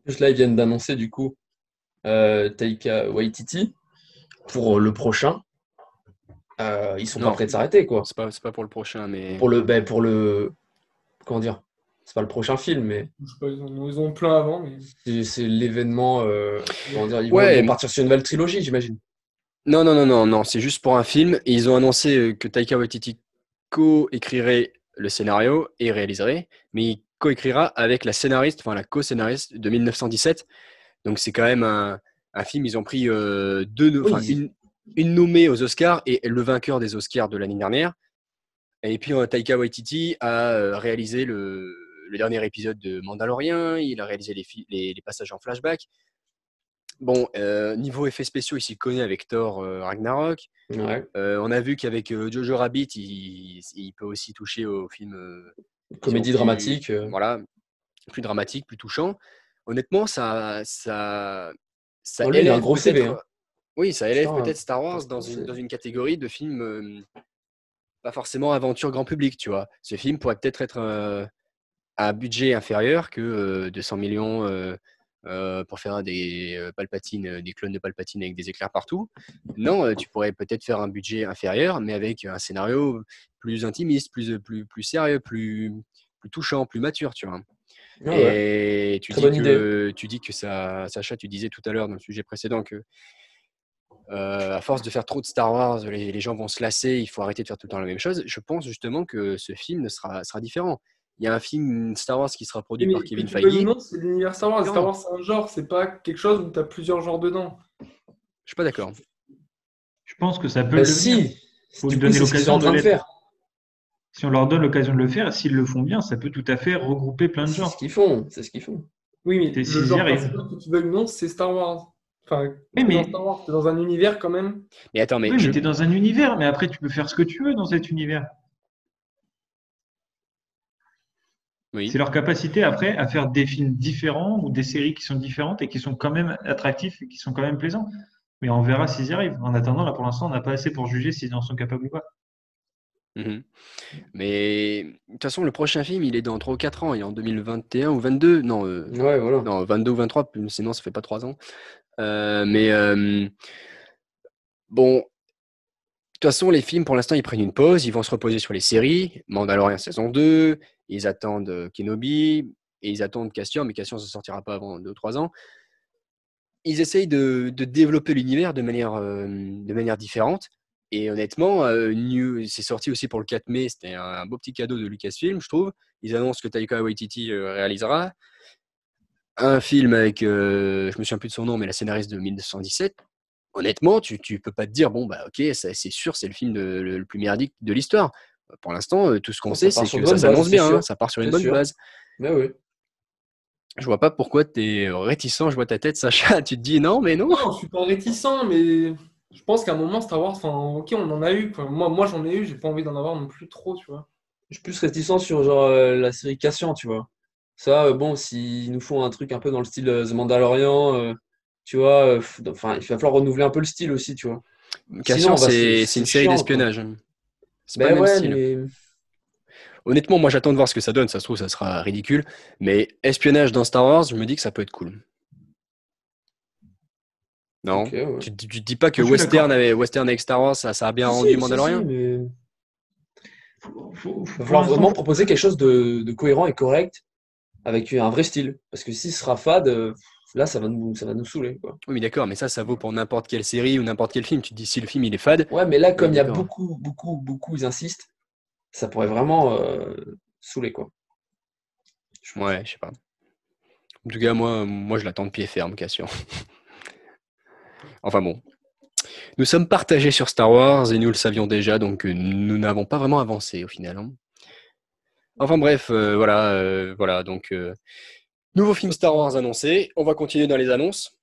Juste là, ils viennent d'annoncer du coup Taika Waititi pour le prochain. Ils sont pas Non, prêts de s'arrêter, quoi. c'est pas pour le prochain, mais Pour le, comment dire? C'est pas le prochain film, mais Je sais pas, ils ont plein avant, mais. c'est l'événement. Comment dire? Ils vont ouais, partir sur une nouvelle trilogie, j'imagine. non, non, non, non, non, c'est juste pour un film. Et ils ont annoncé que Taika Waititi co-écrirait le scénario et réaliserait, mais il co-écrira avec la scénariste, enfin la co-scénariste de 1917. Donc c'est quand même un film. Ils ont pris enfin Oui. une nommée aux Oscars et le vainqueur des Oscars de l'année dernière. Et puis Taika Waititi a réalisé le dernier épisode de Mandalorian. Il a réalisé les passages en flashback. Bon, niveau effets spéciaux, il s'y connaît avec Thor Ragnarok. Ouais. On a vu qu'avec Jojo Rabbit, il peut aussi toucher aux films, disons, Comédie dramatique. voilà, plus dramatiques, plus touchants. Honnêtement, ça Oh, lui, il a un élève gros CV, hein. peut-être, oui, ça élève Putain, peut-être Star Wars dans c'est- une catégorie de films pas forcément aventure grand public, tu vois. Ce film pourrait peut-être être à un budget inférieur que 200 millions pour faire des Palpatine, des clones de Palpatine avec des éclairs partout. Non, tu pourrais peut-être faire un budget inférieur, mais avec un scénario plus intimiste, plus sérieux, plus touchant, plus mature, tu vois. Ouais, ouais. Et Très bonne idée. tu dis que ça, Sacha, tu disais tout à l'heure dans le sujet précédent que à force de faire trop de Star Wars, les gens vont se lasser, il faut arrêter de faire tout le temps la même chose. Je pense justement que ce film sera différent. Il y a un film Star Wars qui sera Oui, produit par mais que Kevin tu veuilles ou Feige. non, c'est l'univers Star Wars. Star Différent. Wars, c'est un genre, c'est pas quelque chose où tu as plusieurs genres dedans. Je suis pas d'accord. Je pense que ça peut Bah le devenir. si, Il faut lui du coup, donner c'est ce qu'ils sont l'occasion en de train de l'être. faire. Si on leur donne l'occasion de le faire, s'ils le font bien, ça peut tout à fait regrouper plein de C'est ce genres. qu'ils font, c'est ce qu'ils font. Oui, mais Et le s'ils y genre arrivent. principal, que tu veuilles ou non, c'est Star Wars. Enfin, Oui, t'es dans mais, Star Wars, t'es dans un univers quand même. Mais attends, mais oui, mais tu es dans un univers, mais après, tu peux faire ce que tu veux dans cet univers. C'est oui. leur capacité après à faire des films différents ou des séries qui sont différentes et qui sont quand même attractifs et qui sont quand même plaisants. Mais on verra s'ils y arrivent. En attendant, là, pour l'instant, on n'a pas assez pour juger s'ils en sont capables ou pas. Mhm. Mais de toute façon, le prochain film, il est dans 3 ou 4 ans. Il est en 2021 ou 22. Non, Ouais, voilà. non 22 ou 23, sinon ça fait pas 3 ans. Mais bon, de toute façon, les films, pour l'instant, ils prennent une pause. Ils vont se reposer sur les séries. Mandalorian saison 2. Ils attendent Kenobi. Et ils attendent Cassian. Mais Cassian, ça ne sortira pas avant 2 ou 3 ans. Ils essayent de développer l'univers de manière différente. Et honnêtement, c'est sorti aussi pour le 4 mai. C'était un beau petit cadeau de Lucasfilm, je trouve. Ils annoncent que Taika Waititi réalisera un film avec, je me souviens plus de son nom, mais la scénariste de 1917. Honnêtement, tu peux pas te dire, bon, bah ok, c'est sûr, c'est le film le plus merdique de l'histoire. Pour l'instant, tout ce qu'on Non, sait, ça part c'est sur que de ça bonnes bases, s'annonce c'est bien, hein, sûr. ça part sur une C'est bonne sûr. base. Mais oui. Je vois pas pourquoi tu es réticent, je vois ta tête, Sacha, tu te dis non, mais non. Non, je suis pas réticent, mais je pense qu'à un moment, Star Wars, enfin, ok, on en a eu, quoi. Moi j'en ai eu, j'ai pas envie d'en avoir non plus trop, tu vois. Je suis plus réticent sur genre la série Cassian, tu vois. Ça, bon, s'ils nous font un truc un peu dans le style The Mandalorian, tu vois, enfin, il va falloir renouveler un peu le style aussi, tu vois. Sinon, Cassian, c'est c'est une série chiant, quoi. d'espionnage. C'est pas le Ben même ouais, style. mais Honnêtement, moi j'attends de voir ce que ça donne. Ça se trouve, ça sera ridicule. Mais espionnage dans Star Wars, je me dis que ça peut être cool. ok, Non? ouais. Tu te dis pas que Moi, je suis d'accord. Western avec Star Wars, ça a bien Si, rendu si, Mandalorian? mais il va Pour falloir l'instant, vraiment proposer quelque chose de cohérent et correct avec un vrai style. Parce que si ce sera fade, là, ça va nous saouler, quoi. Oui, mais d'accord, mais ça vaut pour n'importe quelle série ou n'importe quel film. Tu te dis si le film il est fade, Ouais, mais là, oui, comme il y a d'accord. beaucoup, beaucoup, beaucoup, ils insistent, ça pourrait vraiment saouler, quoi. Je pense. Ouais, je sais pas. En tout cas, moi je l'attends de pied ferme, Cassian. Enfin bon. Nous sommes partagés sur Star Wars et nous le savions déjà, donc nous n'avons pas vraiment avancé au final, hein. Enfin bref, voilà, donc nouveau film Star Wars annoncé. On va continuer dans les annonces.